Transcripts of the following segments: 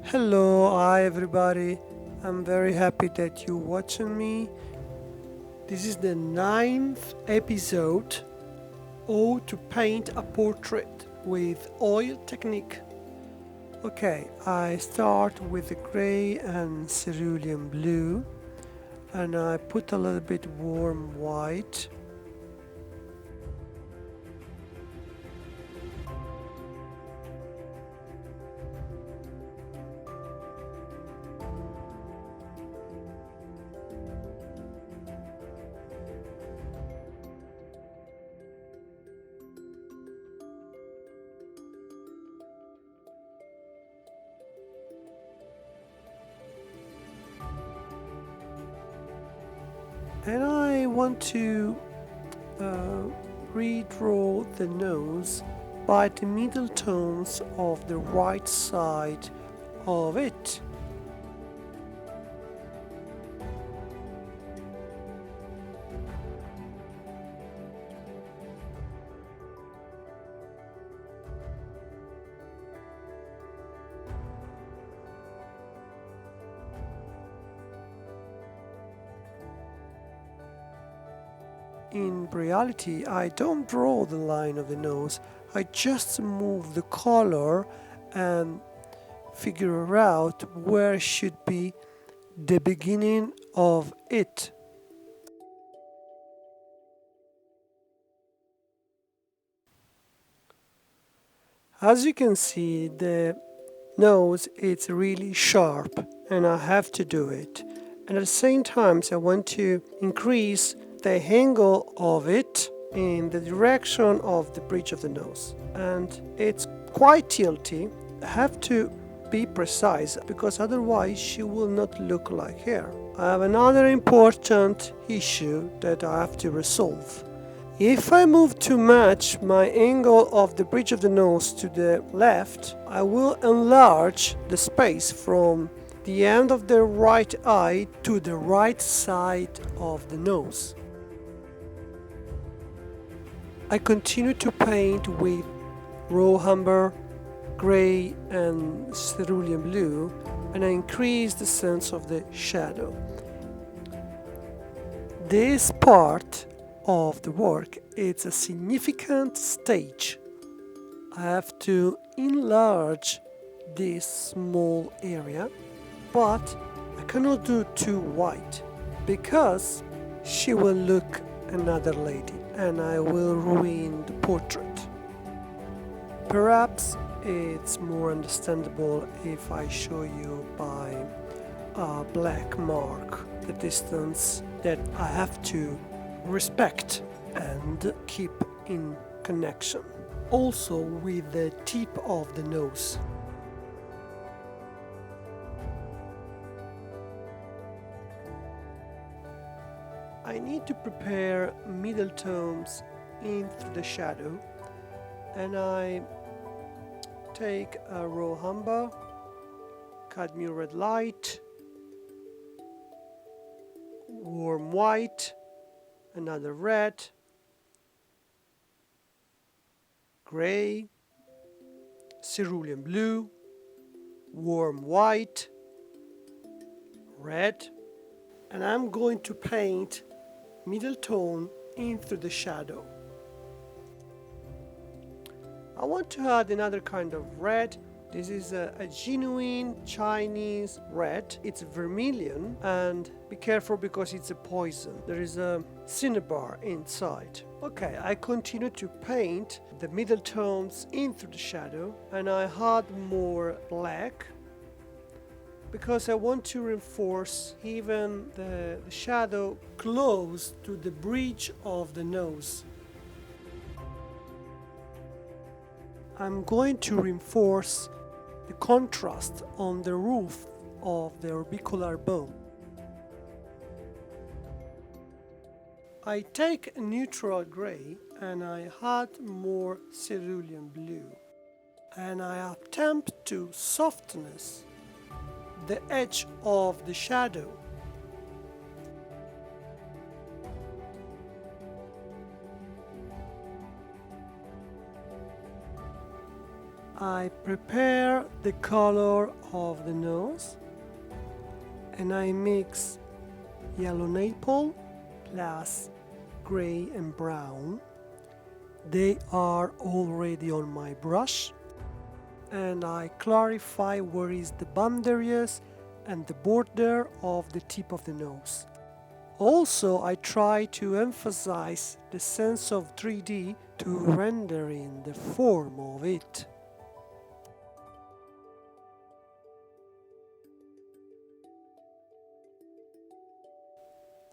Hello, hi everybody. I'm very happy that you're watching me. This is the ninth episode, How to Paint a Portrait with Oil Technique. Okay, I start with the gray and cerulean blue, and I put a little bit warm white. And I want to redraw the nose by the middle tones of the right side of it. In reality, I don't draw the line of the nose, I just move the color and figure out where should be the beginning of it. As you can see, the nose is really sharp and I have to do it. And at the same time, I want to increase the angle of it in the direction of the bridge of the nose. And it's quite tilty. I have to be precise because otherwise she will not look like hair. I have another important issue that I have to resolve. If I move too much my angle of the bridge of the nose to the left, I will enlarge the space from the end of the right eye to the right side of the nose. I continue to paint with raw umber, gray and cerulean blue, and I increase the sense of the shadow. This part of the work is a significant stage. I have to enlarge this small area, but I cannot do too white because she will look another lady and I will ruin the portrait. Perhaps it's more understandable if I show you by a black mark the distance that I have to respect and keep in connection. Also with the tip of the nose. I need to prepare middle tones into the shadow, and I take a raw umber, cadmium red light, warm white, another red, gray, cerulean blue, warm white, red, and I'm going to paint middle tone into the shadow. I want to add another kind of red. This is a genuine Chinese red. It's vermilion, and be careful because it's a poison. There is a cinnabar inside. Okay, I continue to paint the middle tones into the shadow, and I add more black because I want to reinforce even the shadow close to the bridge of the nose. I'm going to reinforce the contrast on the roof of the orbicular bone. I take a neutral gray and I add more cerulean blue, and I attempt to soften the edge of the shadow. I prepare the color of the nose and I mix yellow Naples plus gray and brown. They are already on my brush and I clarify where is the boundaries and the border of the tip of the nose. Also, I try to emphasize the sense of 3D to render in the form of it.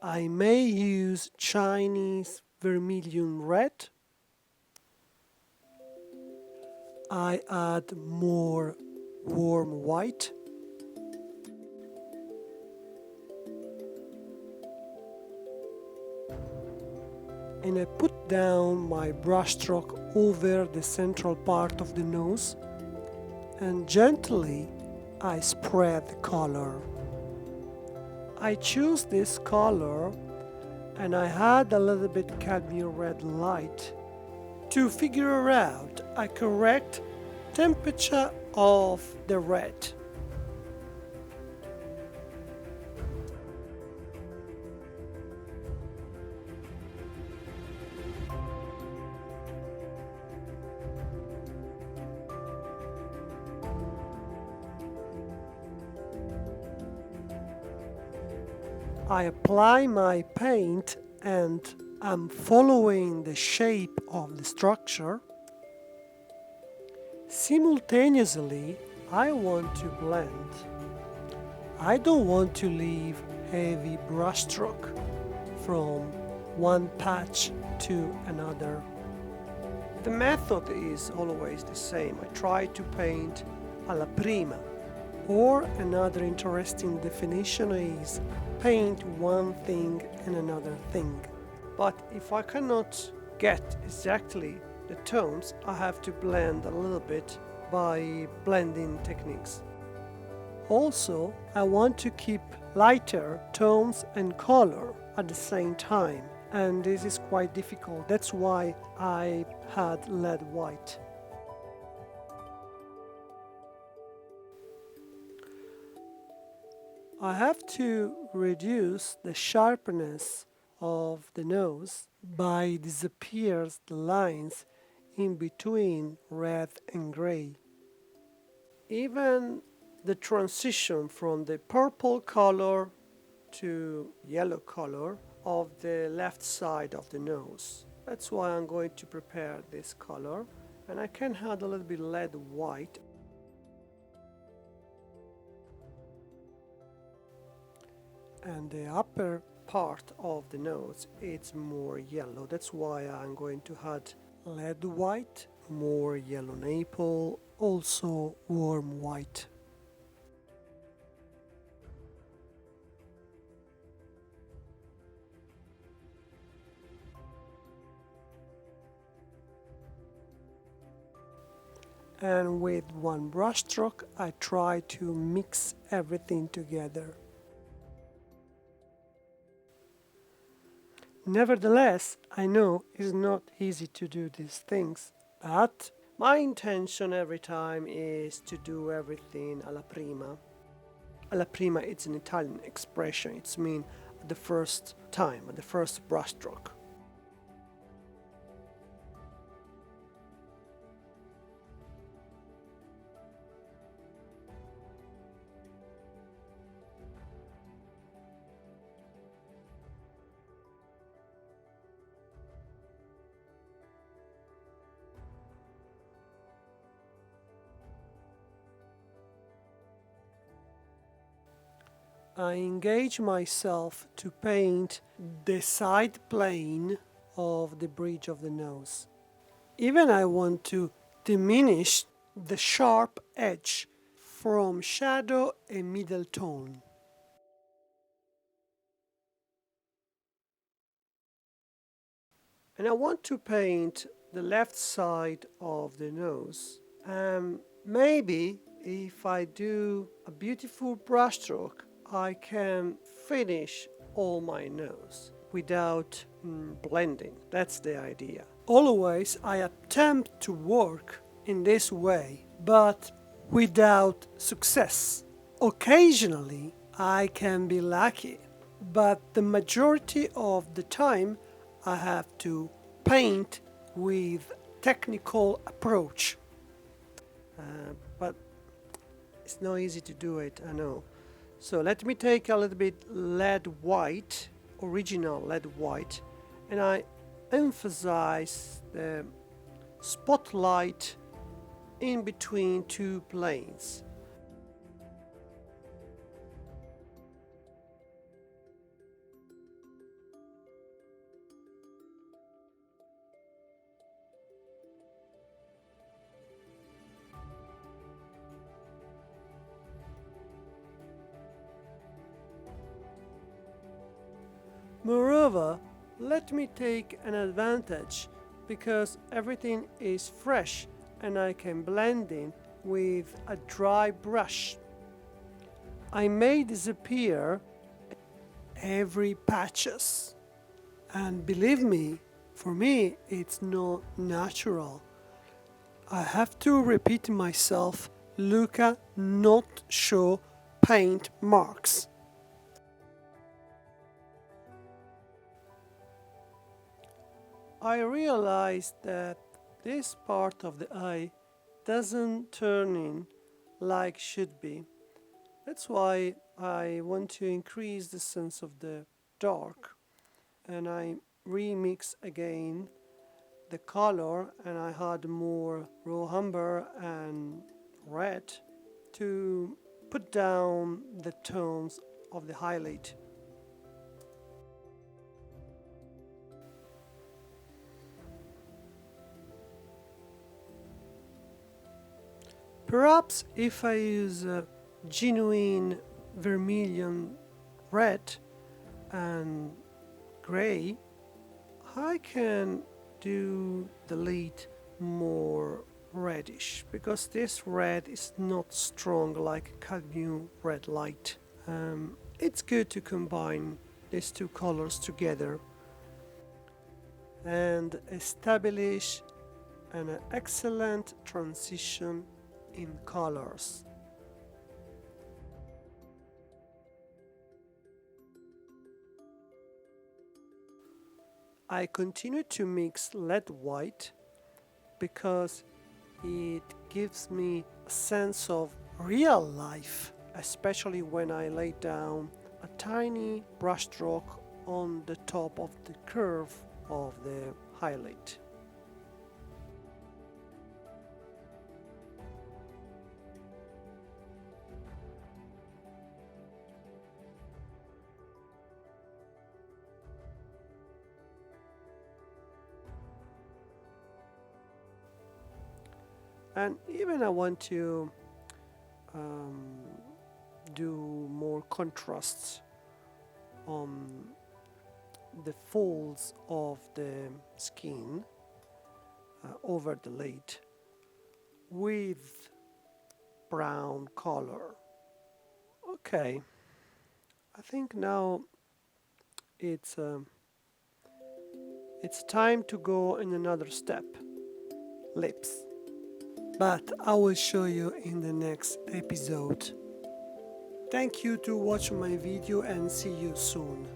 I may use Chinese vermilion red. I add more warm white. And I put down my brushstroke over the central part of the nose and gently I spread the color. I choose this color and I add a little bit cadmium red light to figure out a correct temperature of the red. I apply my paint and I'm following the shape of the structure. Simultaneously, I want to blend. I don't want to leave heavy brushstroke from one patch to another. The method is always the same. I try to paint alla prima. Or another interesting definition is paint one thing and another thing. But if I cannot get exactly the tones, I have to blend a little bit by blending techniques. Also, I want to keep lighter tones and color at the same time, and this is quite difficult. That's why I had lead white. I have to reduce the sharpness of the nose by disappears the lines in between red and gray. Even the transition from the purple color to yellow color of the left side of the nose. That's why I'm going to prepare this color, and I can add a little bit lead white. And the upper part of the nose, it's more yellow. That's why I'm going to add lead white, more yellow Naples, also warm white. And with one brushstroke, I try to mix everything together. Nevertheless, I know it's not easy to do these things, but my intention every time is to do everything alla prima. Alla prima, it's an Italian expression. It's mean the first time, the first brushstroke. I engage myself to paint the side plane of the bridge of the nose. Even I want to diminish the sharp edge from shadow and middle tone. And I want to paint the left side of the nose. Maybe if I do a beautiful brushstroke, I can finish all my nose without blending. That's the idea. Always I attempt to work in this way but without success. Occasionally, I can be lucky, but the majority of the time I have to paint with technical approach. But it's not easy to do it, I know. So let me take a little bit lead white, original lead white, and I emphasize the spotlight in between two planes. Moreover, let me take an advantage because everything is fresh and I can blend in with a dry brush. I may disappear every patches, and believe me, for me it's not natural. I have to repeat myself, Luca not show paint marks. I realized that this part of the eye doesn't turn in like should be. That's why I want to increase the sense of the dark, and I remix again the color and I add more raw umber and red to put down the tones of the highlight. Perhaps if I use a genuine vermilion red and gray, I can do the lid more reddish because this red is not strong like cadmium red light. It's good to combine these two colors together and establish an excellent transition in colors. I continue to mix lead white because it gives me a sense of real life, especially when I lay down a tiny brushstroke on the top of the curve of the highlight. And even I want to do more contrasts on the folds of the skin over the lid with brown color. Okay, I think now it's time to go in another step, lips. But I will show you in the next episode. Thank you to watch my video and see you soon.